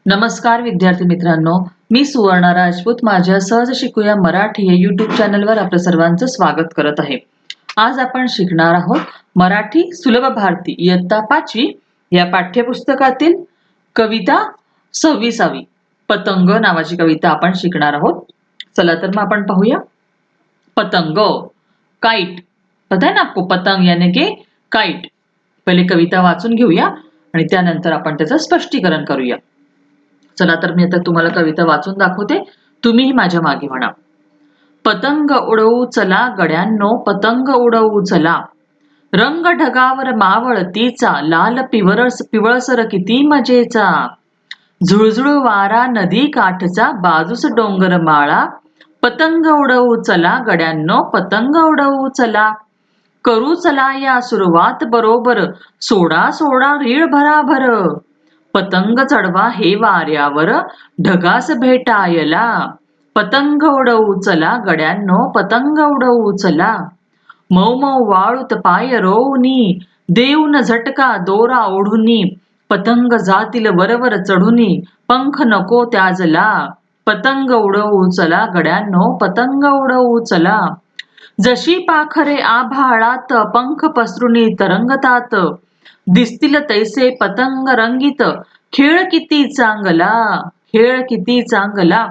नमस्कार विद्यार्थी मित्रांनो, मी सुवर्णा राजपूत माझ्या सहज शिकूया मराठी या YouTube चॅनलवर आपलं सर्वांचं स्वागत करत आहे. आज आपण शिकणार आहोत मराठी सुलभ भारती इयत्ता 5वी या पाठ्यपुस्तकातील कविता 26वी पतंग नावाची कविता आपण शिकणार आहोत. चला तर मग आपण पाहूया. पतंग, काइट. पता है ना आपको पतंग यानी कि काइट. पहिले कविता वाचून घेऊया आणि त्यानंतर आपण त्याचं स्पष्टीकरण करूया. चला तर मी आता तुम्हाला कविता वाचून दाखवते, तुम्हीही माझ्या मागे म्हणा. पतंग उडवू चला गड्यांनो, पतंग उडवू चला. रंग ढगावर मावळतीचा, लाल पिवळसर किती मजेचा. झुळझुळ वारा नदी काठचा, बाजूस डोंगर माळा. पतंग उडवू चला गड्यांनो, पतंग उडवू चला. करू चला या सुरुवात बरोबर, सोडा सोडा रीळ भराभर. पतंग चढवा हे वाऱ्यावर, ढगास भेटायला. पतंग उडवू चला गड्यांनो, पतंग उडवू चला. मऊ मऊ वाळूत पाय रोवनी, देऊन झटका दोरा ओढुनी. पतंग जातील वरवर चढुनी, पंख नको त्याजला. पतंग उडवू चला गड्यांनो, पतंग उडवू चला. जशी पाखरे आभाळात, पंख पसरुनी तरंगतात. दिसतील तैसे पतंग रंगीत, खेळ किती चांगला, खेळ किती चांगला.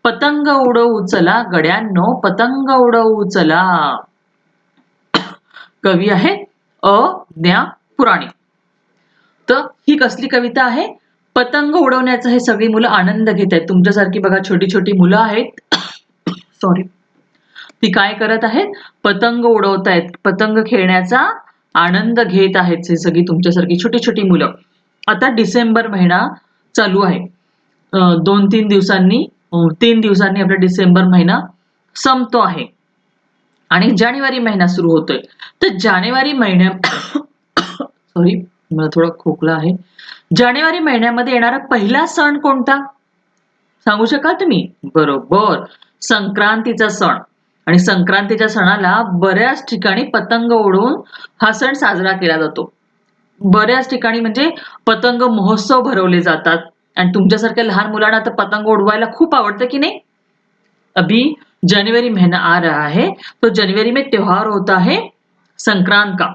पतंग उडवू चला गड्यांनो, पतंग उडवू चला. कवी आहे ज्ञा पुराणे. तर ही कसली कविता आहे? पतंग उडवण्याचा हे सगळी मुलं आनंद घेत आहेत. तुमच्यासारखी बघा छोटी छोटी मुलं आहेत सॉरी, ती काय करत आहेत? पतंग उडवत आहेत, पतंग खेळण्याचा आनंद घेत आहेत हे सगळी तुमच्यासारखी छोटी छोटी मुलं. आता डिसेंबर महिना चालू आहे. 2-3 दिवसांनी 3 दिवसांनी आपला डिसेंबर महिना संपतो आहे आणि जानेवारी महिना सुरू होतोय. तर जानेवारी महिन्यात सॉरी, मला थोडा खोकला आहे. जानेवारी महिन्यामध्ये येणारा पहिला सण कोणता सांगू शकाल तुम्ही? बरोबर, संक्रांतीचा सण. आणि संक्रांतीच्या सणाला बऱ्याच ठिकाणी पतंग उडवून हा सण साजरा केला जातो. बऱ्याच ठिकाणी म्हणजे पतंग महोत्सव भरवले जातात. आणि तुमच्यासारख्या लहान मुलांना तर पतंग उडवायला खूप आवडतं की नहीं? अभी जनवरी महीना आ रहा है, तो जनवरी में त्योहार होता है संक्रांत का.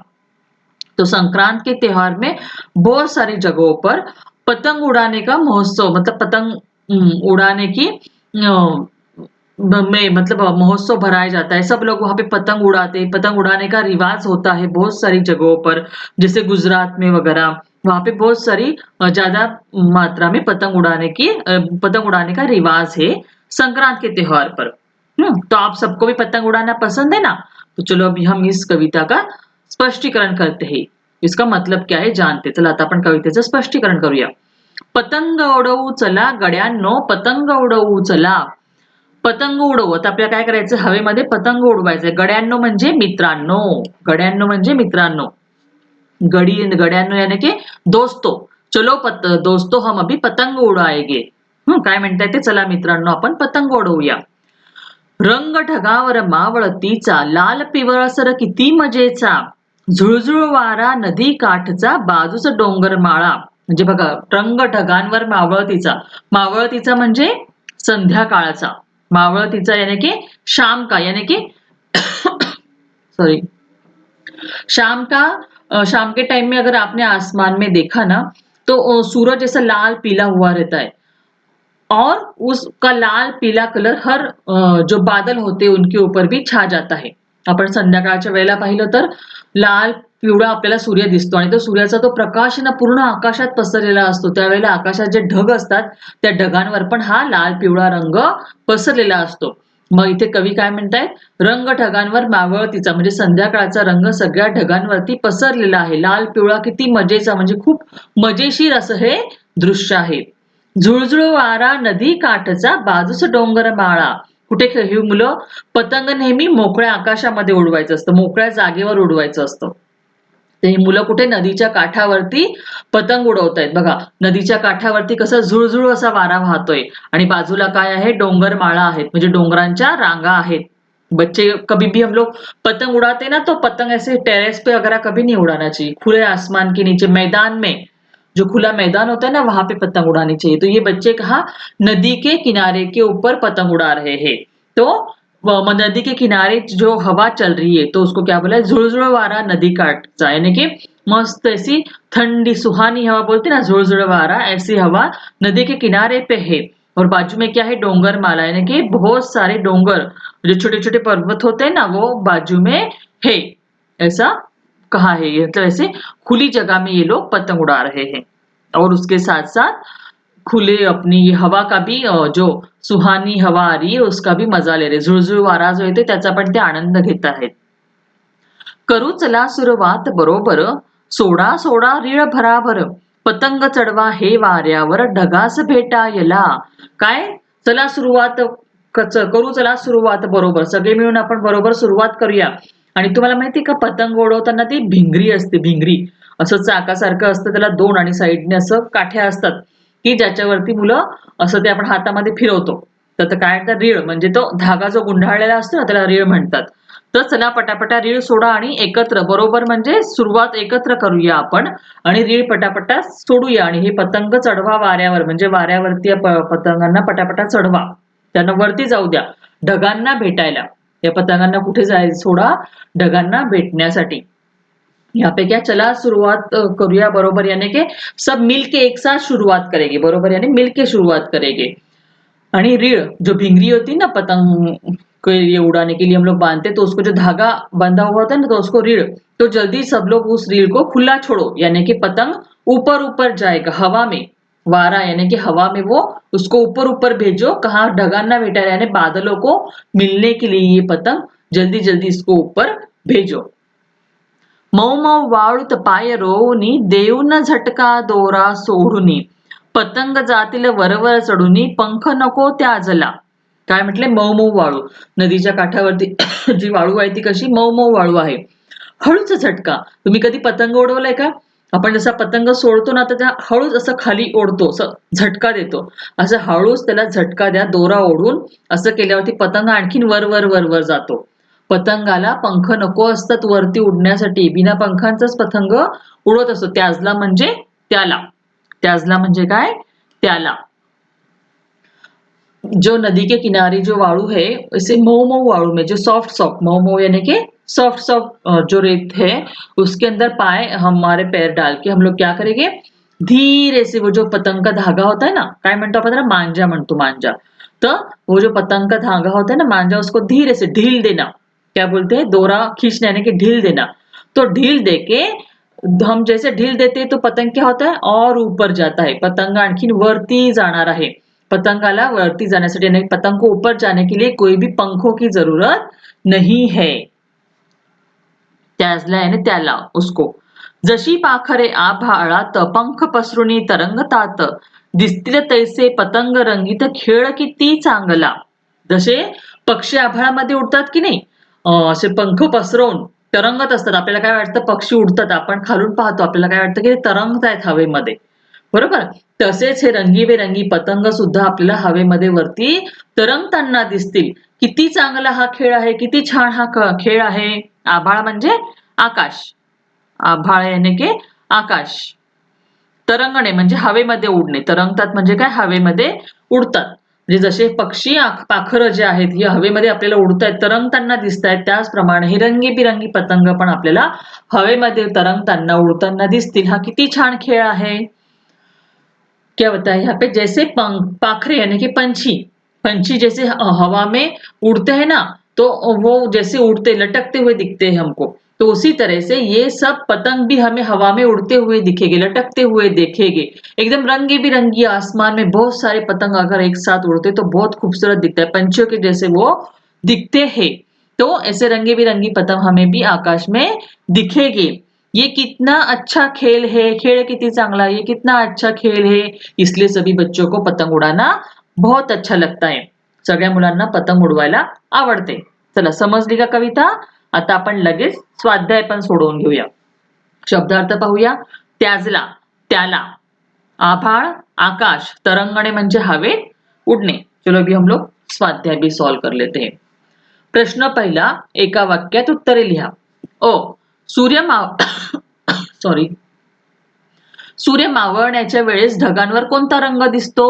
तो संक्रांत के त्योहार में बहुत सारी जगहों पर पतंग उड़ाने का महोत्सव, मतलब पतंग उड़ाने की मतलब महोत्सव भराया जाता है. सब लोग वहां पे पतंग उड़ाते हैं. पतंग उड़ाने का रिवाज होता है बहुत सारी जगहों पर, जैसे गुजरात में वगैरह. वहां पे बहुत सारी ज्यादा मात्रा में पतंग उड़ाने का रिवाज है संक्रांत के त्योहार पर. तो आप सबको भी पतंग उड़ाना पसंद है ना? तो चलो अभी हम इस कविता का स्पष्टीकरण करते हैं. इसका मतलब क्या है जानते. चला आता आपण कवितेचं स्पष्टीकरण करूया. पतंग उडवू चला गड्यांनो, पतंग उडवू चला. पतंग उडवू, आता आपल्याला काय करायचं? हवेमध्ये पतंग उडवायचंय. गड्यांनो म्हणजे मित्रांनो, गड्यांनो म्हणजे मित्रांनो. गड्यांनो यानी की दोस्तो. चलो दोस्तो हम अभी पतंग उडाएंगे. काय म्हणताय ते? चला मित्रांनो आपण पतंग उडवूया. रंग ढगावर मावळतीचा, लाल पिवळसर किती मजेचा. झुळझुळ वारा नदी काठचा, बाजूस डोंगर माळा. म्हणजे बघा, रंग ढगांवर मावळतीचा. मावळतीचा म्हणजे संध्याकाळचा. मावळतीचा यानी कि शाम का, यानी कि सॉरी, शाम के टाइम में अगर आपने आसमान में देखा ना, तो सूरज ऐसा लाल पीला हुआ रहता है और उसका लाल पीला कलर हर जो बादल होते उनके ऊपर भी छा जाता है. आपण संध्याकाळच्या वेळेला पाहिलं तर लाल पिवळा आपल्याला सूर्य दिसतो आणि तो सूर्याचा तो प्रकाश ना पूर्ण आकाशात पसरलेला असतो. त्यावेळेला आकाशात जे ढग असतात त्या ढगांवर पण हा लाल पिवळा रंग पसरलेला असतो. मग इथे कवी काय म्हणतायत? रंग ढगांवर मावळतीचा म्हणजे संध्याकाळचा रंग सगळ्या ढगांवरती पसरलेला आहे. लाल पिवळा किती मजेचा, म्हणजे खूप मजेशीर असं हे दृश्य आहे. झुळझुळ वारा नदी काठचा, बाजूस डोंगर माळा. कुठे ही मुलं पतंग नेहमी मोकळ्या आकाशामध्ये उडवायचं असतं, मोकळ्या जागेवर उडवायचं असतं. ते ही मुलं कुठे? नदीच्या काठावरती पतंग उडवतायत. बघा, नदीच्या काठावरती कसं झुळझुळ असा वारा वाहतोय आणि बाजूला काय आहे? डोंगर माळा आहेत, म्हणजे डोंगरांच्या रांगा आहेत. बच्चे कभी भी हम लोग पतंग उड़ाते ना, तो पतंग ऐसे टेरेस पे वगैरह कभी नहीं उड़ाना चाहिए. खुले आसमान के नीचे मैदान में जो खुला मैदान होता है ना वहां पे पतंग उड़ानी चाहिए। तो ये बच्चे कहा नदी के किनारे के ऊपर पतंग उड़ा रहे हैं। तो नदी के किनारे जो हवा चल रही है तो उसको क्या बोला है, झुळझुळ वारा नदी काठचा, यानी कि मस्त ऐसी ठंडी सुहानी हवा बोलते ना, झुळझुळ वारा, ऐसी हवा नदी के किनारे पे है। और बाजू में क्या है, डोंगर माला, यानी कि बहुत सारे डोंगर, जो छोटे छोटे पर्वत होते हैं ना वो बाजू में है, ऐसा कहा है। ये तो ऐसे खुली जगह में ये लोग पतंग उड़ा रहे हैं और उसके साथ साथ खुले अपनी ये हवा का भी जो सुहानी हवा आ रही है उसका भी मजा ले रहे, झुळझुळ वारा जो येते त्याचा पण ते आनंद घेत आहेत। करू चला सुरुवात बरोबर, सोडा सोडा रीळ भराभर, पतंग चढवा हे वाऱ्यावर ढगास भेटायला। काय, चला सुरुवात, करू चला सुरुवात बरोबर, सगळे मिळून आपण बरोबर सुरुवात करूया। आणि तुम्हाला माहिती का पतंग उडवताना ती भिंगरी असते, भिंगरी असं चाकासारखं असतं, त्याला दोन आणि साईडने असं काठ्या असतात की ज्याच्यावरती मुलं असं ते आपण हातामध्ये फिरवतो, तर काय म्हणतात, रीळ, म्हणजे तो धागा जो गुंडाळलेला असतो ना त्याला रीळ म्हणतात। तर चला पटापटा रीळ सोडा आणि एकत्र, बरोबर म्हणजे सुरुवात एकत्र करूया आपण आणि रीळ पटापटा सोडूया आणि हे पतंग चढवा वाऱ्यावर, म्हणजे वाऱ्यावरती पतंगांना पटापटा चढवा, त्यांना वरती जाऊ द्या ढगांना भेटायला। या पतंगांना कुठे जायचं, सोडा ढगांना भेटण्यासाठी। यहाँ पे क्या, चला शुरुआत करूया बरोबर, यानी कि सब मिलके एक साथ शुरुआत करेंगे, बरोबर यानी मिलके शुरुआत करेंगे। आणि रीढ़, जो भिंगरी होती है ना पतंग को ये उड़ाने के लिए हम लोग बांधते, तो उसको जो धागा बंधा हुआ होता है ना तो उसको रीढ़, तो जल्दी सब लोग उस रीढ़ को खुला छोड़ो, यानी कि पतंग ऊपर ऊपर जाएगा हवा में, वारा यानी कि हवा में वो उसको ऊपर ऊपर भेजो, कहा ढगाना भेटायला, यानी बादलों को मिलने के लिए ये पतंग जल्दी जल्दी इसको ऊपर भेजो। मऊ मऊ वाळूत पाय रोवूनी, देऊन झटका दोरा सोडूनी, पतंग जातील वरवर चढूनी, पंख नको त्याजला। काय म्हटले, मऊ मऊ वाळू, नदीच्या काठावरती जी वाळू आहे ती कशी मऊ मऊ वाळू आहे। हळूच झटका, तुम्ही कधी पतंग उडवलाय का, आपण जसा पतंग सोडतो ना तर त्या हळूच असं खाली ओढतो, असं झटका देतो, असं हळूच त्याला झटका द्या दोरा ओढून, असं केल्यावरती पतंग आणखीन वर वर वर वर जातो। पतंगाला पंख नको असतात वरती उडण्यासाठी, बिना पंखांचाच पतंग उडत असतो। त्याजला म्हणजे त्याला, त्याजला म्हणजे काय, त्याला। जो नदी के किनारे जो वाळू है, इसे मऊ मऊ वाळू में, जो सॉफ्ट सॉफ्ट, मऊ मऊ यानी कि सॉफ्ट सॉफ्ट जो रेत है उसके अंदर पाए हमारे पैर डाल के हम लोग क्या करेंगे, धीरे से वो जो पतंग का धागा होता है ना, काय म्हणतो आपण त्याला, मांजा म्हणतो, मांजा। तो वो जो पतंग का धागा होता है ना मांजा, उसको धीरे से ढील देना, क्या बोलते हैं, दोरा खींचना यानी कि ढील देना। तो ढील देके हम जैसे ढील देते हैं तो पतंग क्या होता है और ऊपर जाता है, पतंग आणखीन वरती जाणार आहे। पतंगाला वरती जाण्यासाठी यानी पतंग को ऊपर जाने के लिए कोई भी पंखों की जरूरत नहीं है। त्याजला यानी त्याला, उसको। जशी पाखरे आभाळात पंख पसरुनी तरंगतात, दिसतील तैसे पतंग रंगीत खेळ किती चांगला। जसे पक्षी आभाळामध्ये उडतात की नाही, असे पंख पसरवून तरंगत असतात, आपल्याला काय वाटतं पक्षी उडतात, आपण खालून पाहतो आपल्याला काय वाटतं की ते तरंगतायत हवेमध्ये, बरोबर। तसेच हे रंगीबेरंगी पतंग सुद्धा आपल्याला हवेमध्ये वरती तरंगताना दिसतील। किती चांगला हा खेळ आहे, किती छान हा खेळ आहे। आभाळ म्हणजे आकाश, आभाळ यानी की आकाश, तरंगणे म्हणजे हवेमध्ये उडणे, तरंगतात म्हणजे काय, हवेमध्ये उडतात। म्हणजे जसे पक्षी पाखरं जे आहेत ही हवेमध्ये आपल्याला उडतायत, तरंगताना दिसतायत, त्याचप्रमाणे हे रंगीबिरंगी पतंग पण आपल्याला हवेमध्ये तरंगताना उडताना दिसतील। हा किती छान खेळ आहे। क्या होता है यहाँ पे, जैसे पाखरे यानी कि पंछी, पंछी जैसे हवा में उड़ते हैं ना, तो वो जैसे उड़ते लटकते हुए दिखते हैं हमको, तो उसी तरह से ये सब पतंग भी हमें हवा में उड़ते हुए दिखेंगे, लटकते हुए देखेंगे। एकदम रंगी बिरंगी आसमान में बहुत सारे पतंग अगर एक साथ उड़ते तो बहुत खूबसूरत दिखता है, पंछियों के जैसे वो दिखते हैं। तो ऐसे रंगी बिरंगी पतंग हमें भी आकाश में दिखेंगे। ये कितना अच्छा खेल है, खेळ किती चांगला, ये कितना अच्छा खेल है, इसलिए सभी बच्चों को पतंग उड़ाना बहुत अच्छा लगता है। सगळ्या मुलांना पतंग उडवायला आवडते। चला समजली का कविता। आता आपण लगेच स्वाध्याय पण सोडवून घेऊया। शब्दार्थ पाहूया। त्याजला, त्याला, आभाळ, आकाश, तरंगणे म्हणजे हवेत उडणे। चलो अभी हम लोग स्वाध्याय भी सॉल्व कर लेते हैं। प्रश्न पहिला, एका वाक्यात उत्तरे लिहा। ओ सूर्य सॉरी सूर्य मावळण्याच्या वेळेस ढगांवर कोणता रंग दिसतो?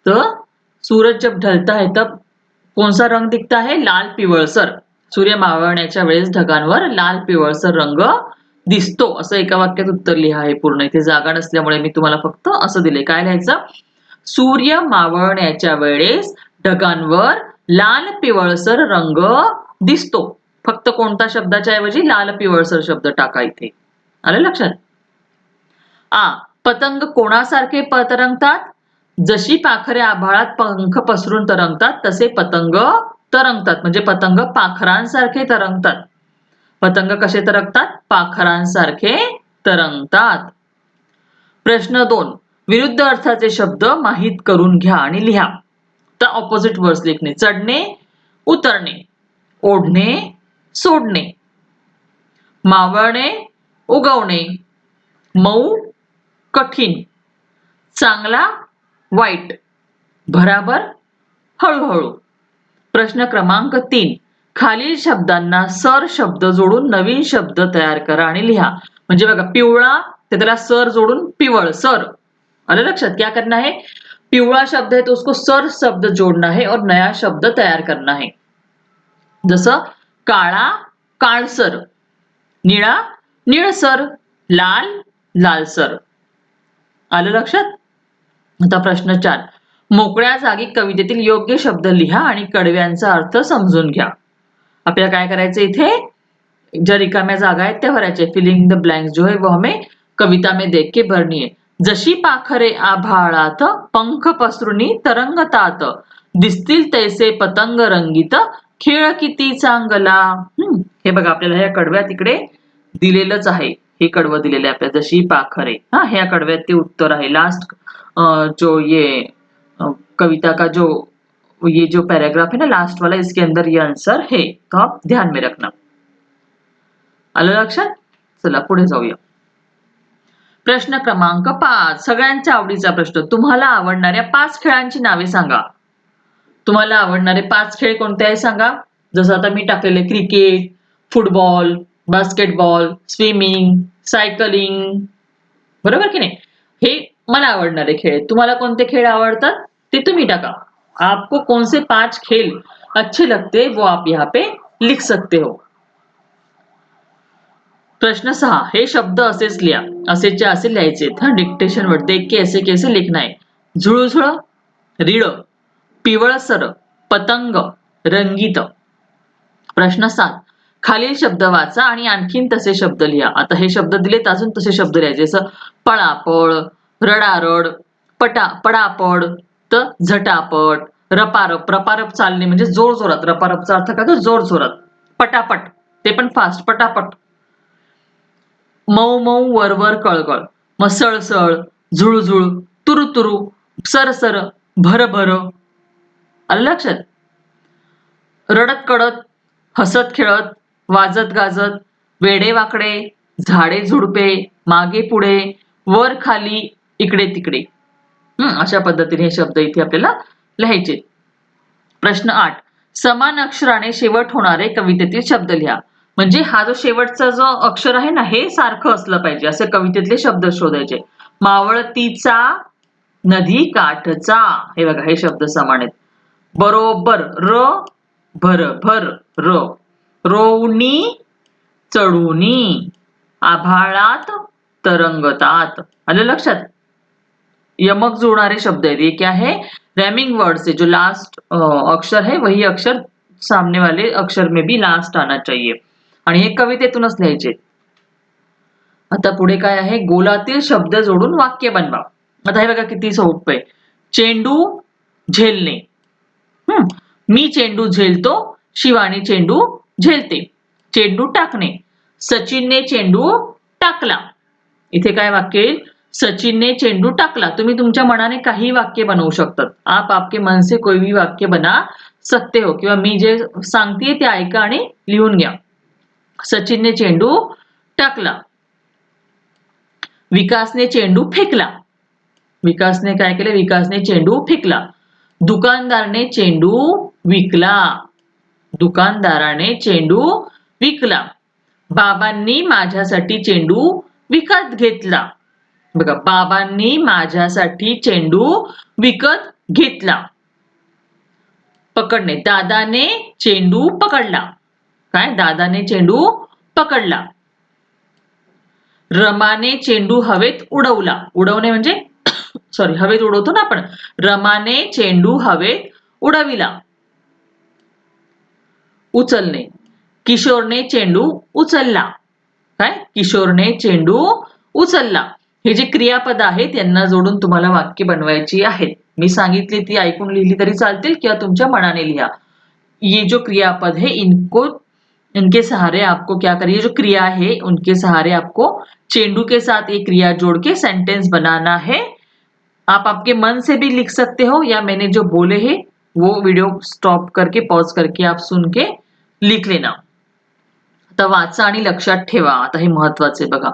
तर सूरज जब ढलता है तब कौन सा रंग दिखता है? लाल पिवळसर. सूर्य मावळण्याच्या वेळेस ढगांवर लाल पिवळसर रंग दिसतो. असं एका वाक्यात उत्तर लिहा आहे पूर्ण. इथे जागा नसल्यामुळे मी तुम्हाला फक्त असं दिले. काय लिहायचं? सूर्य मावळण्याच्या वेळेस ढगांवर लाल पिवळसर रंग दिसतो. फक्त कोणता शब्दाच्या ऐवजी लाल पिवळसर शब्द टाका इथे. आलं लक्षात? पतंग कोणासारखे तरंगतात? जशी पाखरे आभाळात पंख पसरून तरंगतात तसे पतंग तरंगतात. म्हणजे पतंग पाखरांसारखे तरंगतात. पतंग कसे तरंगतात? पाखरांसारखे तरंगतात. प्रश्न 2. विरुद्ध अर्थाचे शब्द माहित करून घ्या आणि लिहा. तर ऑपोजिट वर्ड्स लिखणे. चढणे, उतरणे, ओढणे, सोडणे, मावळणे, उगवणे, मऊ, कठीण, चांगला, वाईट, भराभर, हळूहळू. प्रश्न क्रमांक 3. खालील शब्दांना सर शब्द जोडून नवीन शब्द तयार करा आणि लिहा. म्हणजे बघा, पिवळा ते त्याला सर जोडून पिवळ सर. आलं लक्षात? क्या करना है? पिवळा शब्द है तो उसको सर शब्द जोड़ना है और नया शब्द तयार करना है. जसं काळा काळसर, निळा निळसर, लाल लालसर. आलं लक्षात? आता प्रश्न 4. मोकळ्या जागी कवितेतील योग्य शब्द लिहा आणि कडव्यांचा अर्थ समजून घ्या. आपल्याला काय करायचं इथे? ज्या रिकाम्या जागा आहेत त्या भरायच्या. फिलिंग द ब्लँक्स जो है वो हमें कविता में देख के भरनी है. जशी पाखरे आभाळात पंख पसरुनी तरंगतात, दिसतील तैसे पतंग रंगीत, खेळ किती चांगला. हे बघा, आपल्याला ह्या कडव्या तिकडे दिलेलंच आहे. हे कडवं दिलेलं आहे आपल्याला. जशी पाखरे. ह्या कडव्यात ते उत्तर आहे. लास्ट जो ये कविता का जो ये जो पैराग्राफ है ना लास्ट वाला, इसके अंदर ये आंसर है. तो आप ध्यान में रखना. आलं लक्षात? चला पुढे जाऊया. प्रश्न क्रमांक 5. सगळ्यांच्या आवडीचा प्रश्न. तुम्हाला आवडणाऱ्या 5 खेळांची नावे सांगा. तुम्हाला आवडणारे 5 खेळ कोणते आहे सांगा. जसं आता मी टाकलेले cricket, football, basketball, swimming, cycling. बरोबर की नाही? हे मला आवडणारे खेळ. तुम्हाला कोणते खेळ आवडतात ते तुम्ही टाका. आपको कौन से 5 खेल अच्छे लगते वो आप यहाँ पे लिख सकते हो. प्रश्न 6. हे शब्द असेच लिहा. असेच्या असे लिहायचे. डिक्टेशन वर देख के ऐसे कैसे लिखना है. झुळझुळ, रीळ, पिवळसर, पतंग, रंगीत. प्रश्न 7. खालील शब्द वाचा आणि आणखीन तसे शब्द लिहा. आता हे शब्द दिलेत, अजून तसे शब्द लिहायचे. जसं पळापळ, रडारड, पडापड, तर झटापट, रपारप. रपारप चालणे म्हणजे जोर जोरात. रपारपचा अर्थ काय? तो जोर जोरात. पटापट ते पण फास्ट. पटापट. मऊ मऊ, वरवर, कळकळ. मग सळसळ, झुळझुळ, तुरुतुरु, सरसर, भरभर. आलं लक्षात? रडत कडत, हसत खेळत, वाजत गाजत, वेडे वाकडे, झाडे झुडपे, मागे पुढे, वर खाली, इकडे तिकडे. अशा पद्धतीने हे शब्द इथे आपल्याला लिहायचे. प्रश्न 8. समान अक्षराने शेवट होणारे कवितेतील शब्द लिहा. म्हणजे हा जो शेवटचा जो अक्षर आहे ना हे सारखं असलं पाहिजे. असे कवितेतले शब्द शोधायचे. मावळतीचा, नदी काठचा. हे बघा, हे शब्द समान आहेत. बरोबर, र, भर भर, र. रोवणी, चढुनी, आभाळात, तरंगतात. आलं लक्षात? यमक जोड़णारे शब्द है. ये क्या है? रैमिंग वर्ड से जो लास्ट अक्षर है वही अक्षर सामने वाले अक्षर में भी लास्ट आना चाहिए. आणि हे कवितेतूनच लिहायचे. आता पुढे काय आहे? गोलातील शब्द जोडून वाक्य बनवा. आता हे बघा किती सोपं आहे. चेंडू, झेलणे. मी चेंडू झेलतो, शिवानी चेंडू झेलते. चेंडू टाकणे. सचिनने चेंडू टाकला. इथे काय वाक्य येईल? सचिनने चेंडू टाकला. तुम्ही तुमच्या मनाने काही वाक्य बनवू शकतात. आप आपके मन से कोई भी वाक्य बना सकते हो. किंवा मी जे सांगते ते ऐका आणि लिहून घ्या. सचिनने चेंडू टाकला. विकासने चेंडू फेकला. विकासने काय केले? विकासने चेंडू फेकला. दुकानदारने चेंडू विकला. दुकानदाराने चेंडू विकला. बाबांनी माझ्यासाठी चेंडू विकत घेतला. बघा, बाबांनी माझ्यासाठी चेंडू विकत घेतला. पकडणे, दादाने चेंडू पकडला. काय? दादाने चेंडू पकडला. रमाने चेंडू हवेत उडवला. उडवणे म्हणजे सॉरी, हवेत उडवतो ना आपण. रमाने चेंडू हवेत उडविला. उचलणे, किशोरने चेंडू उचलला. काय? किशोरने चेंडू उचलला. हे जे क्रियापद आहेत यांना जोडून तुम्हाला वाक्य बनवायची आहेत. मी सांगितली ती ऐकून लिहिली तरी चालतील किंवा तुमच्या मनाने लिहा. ये जो क्रियापद है इनके सहारे आपको क्या करिए, जो क्रिया है उनके सहारे आपको चेंडू के साथ एक क्रिया जोड़ के सेंटेंस बनाना है. आप आपके मन से भी लिख सकते हो या मैंने जो बोले हैं वो वीडियो स्टॉप करके पॉज करके आप सुन के लिख लेना. आता वाचा आणि लक्षात ठेवा. आता हे महत्वाचे बघा.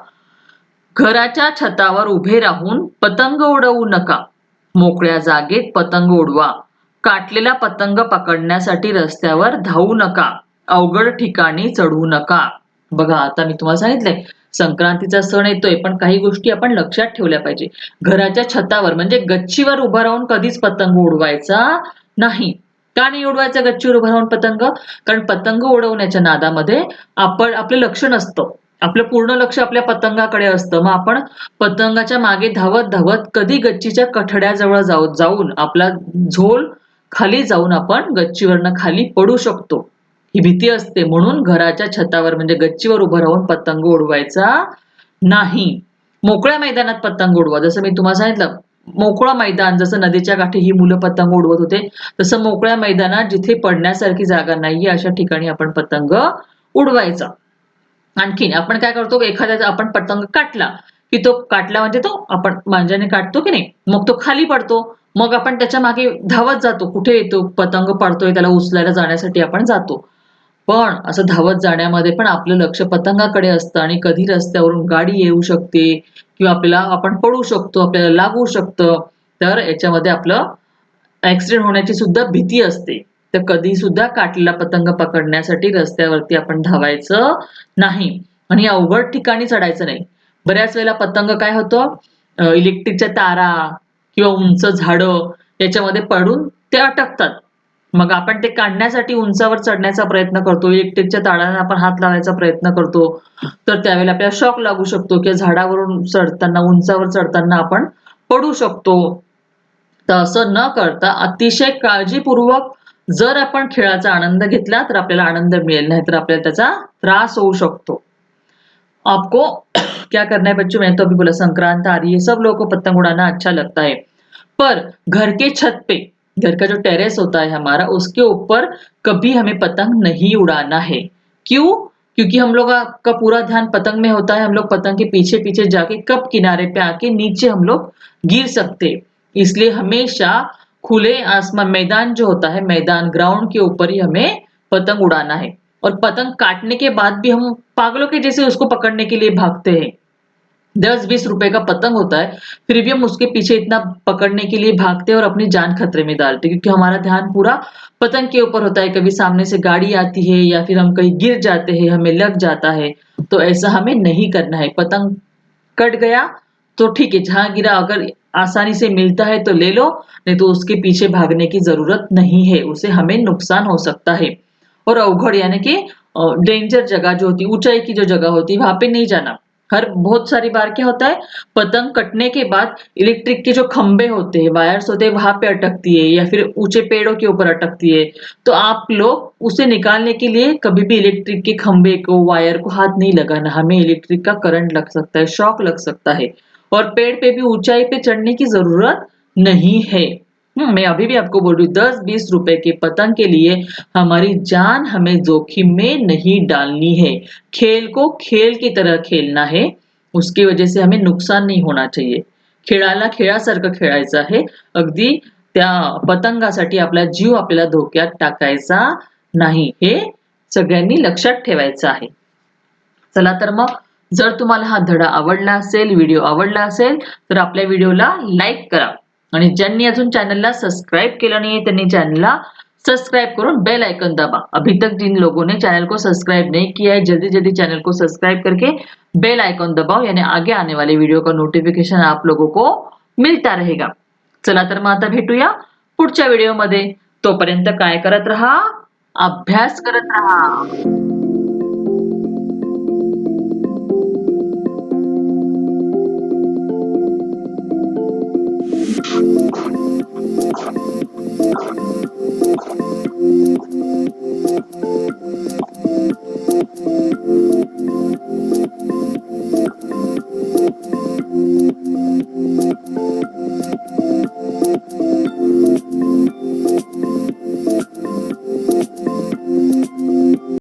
घराच्या छतावर उभे राहून पतंग उडवू नका. मोकळ्या जागेत पतंग उडवा. काटलेला पतंग पकडण्यासाठी रस्त्यावर धावू नका. अवघड ठिकाणी चढू नका. बघा, आता मी तुम्हाला सांगितलंय संक्रांतीचा सण येतोय, पण काही गोष्टी आपण लक्षात ठेवल्या पाहिजे. घराच्या छतावर म्हणजे गच्चीवर उभं राहून कधीच पतंग उडवायचा नाही. का नाही उडवायचा गच्चीवर उभं राहून पतंग? कारण पतंग उडवण्याच्या नादामध्ये आपलं लक्ष नसतं. आपलं पूर्ण लक्ष आपल्या पतंगाकडे असतं. मग आपण पतंगाच्या मागे धावत धावत कधी गच्चीच्या कठड्याजवळ जाऊन आपला झोल खाली जाऊन आपण गच्चीवरनं खाली पडू शकतो. ही भीती असते. म्हणून घराच्या छतावर म्हणजे गच्चीवर उभं राहून पतंग उडवायचा नाही. मोकळ्या मैदानात पतंग उडवा. जसं मी तुम्हाला सांगितलं, मोकळं मैदान, जसं नदीच्या काठी ही मुलं पतंग उडवत होते, तसं मोकळ्या मैदानात जिथे पडण्यासारखी जागा नाहीये अशा ठिकाणी आपण पतंग उडवायचा. आणखीन आपण काय करतो, एखाद्याचा आपण पतंग काटला की तो काटला म्हणजे तो आपण मांजाने काटतो की नाही, मग तो खाली पडतो. मग आपण त्याच्या मागे धावत जातो. कुठे येतो पतंग पडतोय त्याला उचलायला जाण्यासाठी आपण जातो. पण असं धावत जाण्यामध्ये पण आपलं लक्ष पतंगाकडे असतं आणि कधी रस्त्यावरून गाडी येऊ शकते किंवा आपण पडू शकतो, आपल्याला लागू शकतं. तर याच्यामध्ये आपलं ऍक्सिडेंट होण्याची सुद्धा भीती असते. तर कधी सुद्धा काटलेला पतंग पकडण्यासाठी रस्त्यावरती आपण धावायचं नाही आणि अवघड ठिकाणी चढायचं नाही. बऱ्याच वेळेला पतंग काय होतं, इलेक्ट्रिकच्या तारा किंवा उंच झाडं याच्यामध्ये पडून ते अटकतात. मग आपण ते काढण्यासाठी उंचावर चढण्याचा प्रयत्न करतो, इलेक्ट्रिकच्या तारांना आपण हात लावायचा प्रयत्न करतो, तर त्यावेळेला आपल्याला शॉक लागू शकतो किंवा झाडावरून चढताना उंचावर चढताना आपण पडू शकतो. तर असं न करता अतिशय काळजीपूर्वक जर आपण खेळाचा आनंद घेतला तर आपल्याला आनंद मिळेल, नाहीतर आपल्याला त्याचा त्रास होऊ शकतो. आपको क्या करना है बच्चों, मैंने तो अभी बोला संक्रांत आ रही है, सब लोगों को पतंग उड़ाना अच्छा लगता है, पर घर के छत पे, घर का जो टेरेस होता है हमारा, उसके ऊपर कभी हमें पतंग नहीं उड़ाना है. क्यों? क्योंकि हम लोग का पूरा ध्यान पतंग में होता है. हम लोग पतंग के पीछे पीछे जाके कब किनारे पे आके नीचे हम लोग गिर सकते. इसलिए हमेशा खुले आसमान मैदान जो होता है, मैदान ग्राउंड के ऊपर ही हमें पतंग उड़ाना है. और पतंग काटने के बाद भी हम पागलों के जैसे उसको पकड़ने के लिए भागते हैं. 10-20 रुपए का पतंग होता है, फिर भी हम उसके पीछे इतना पकड़ने के लिए भागते हैं और अपनी जान खतरे में डालते हैं, क्योंकि हमारा ध्यान पूरा पतंग के ऊपर होता है. कभी सामने से गाड़ी आती है या फिर हम कहीं गिर जाते हैं, हमें लग जाता है, तो ऐसा हमें नहीं करना है. पतंग कट गया तो ठीक है, जहां गिरा अगर आसानी से मिलता है तो ले लो, नहीं तो उसके पीछे भागने की जरूरत नहीं है, उसे हमें नुकसान हो सकता है. और अवघड यानी कि डेंजर जगह जो होती है, ऊंचाई की जो जगह होती है वहां पे नहीं जाना. बहुत सारी बार क्या होता है, पतंग कटने के बाद इलेक्ट्रिक के जो खंबे होते हैं, वायर्स होते हैं, वहां पे अटकती है या फिर ऊंचे पेड़ों के ऊपर अटकती है. तो आप लोग उसे निकालने के लिए कभी भी इलेक्ट्रिक के खंबे को, वायर को हाथ नहीं लगाना. हमें इलेक्ट्रिक का करंट लग सकता है, शॉक लग सकता है. और पेड़ पे भी ऊंचाई पे चढ़ने की जरूरत नहीं है. मैं अभी भी आपको बोल रही हूँ, 10-20 रुपए के पतंग के लिए हमारी जान हमें जोखिम में नहीं डालनी है. खेल को खेल की तरह खेलना है, उसकी वजह से हमें नुकसान नहीं होना चाहिए. खेळाला खेळासारखं खेळायचं आहे. अगदी त्या पतंगासाठी आपला जीव आपल्याला धोक्यात टाकायचा नाही, हे सगळ्यांनी लक्षात ठेवायचं आहे. चला तर मग, जर तुम्हाला हा धडा आवडला असेल, व्हिडिओ आवडला असेल, तर आपल्या व्हिडिओला लाईक करा आणि ज्यांनी अजून चॅनलला सबस्क्राईब केलं नाही त्यांनी चॅनलला सब्सक्राइब करो, बेल आइकन दबा। अभी तक जिन लोगों ने चैनल को सब्सक्राइब नहीं किया है, जल्दी जल्दी चैनल को सब्सक्राइब करके बेल आइकॉन दबाओ, यानी आगे आने वाली व्हिडिओ का नोटिफिकेशन आप लोगों को मिळता रहेगा। चला तर मग आता भेटूया पुढच्या व्हिडिओमध्ये। तोपर्यंत काय करत राहा, अभ्यास करत राहा।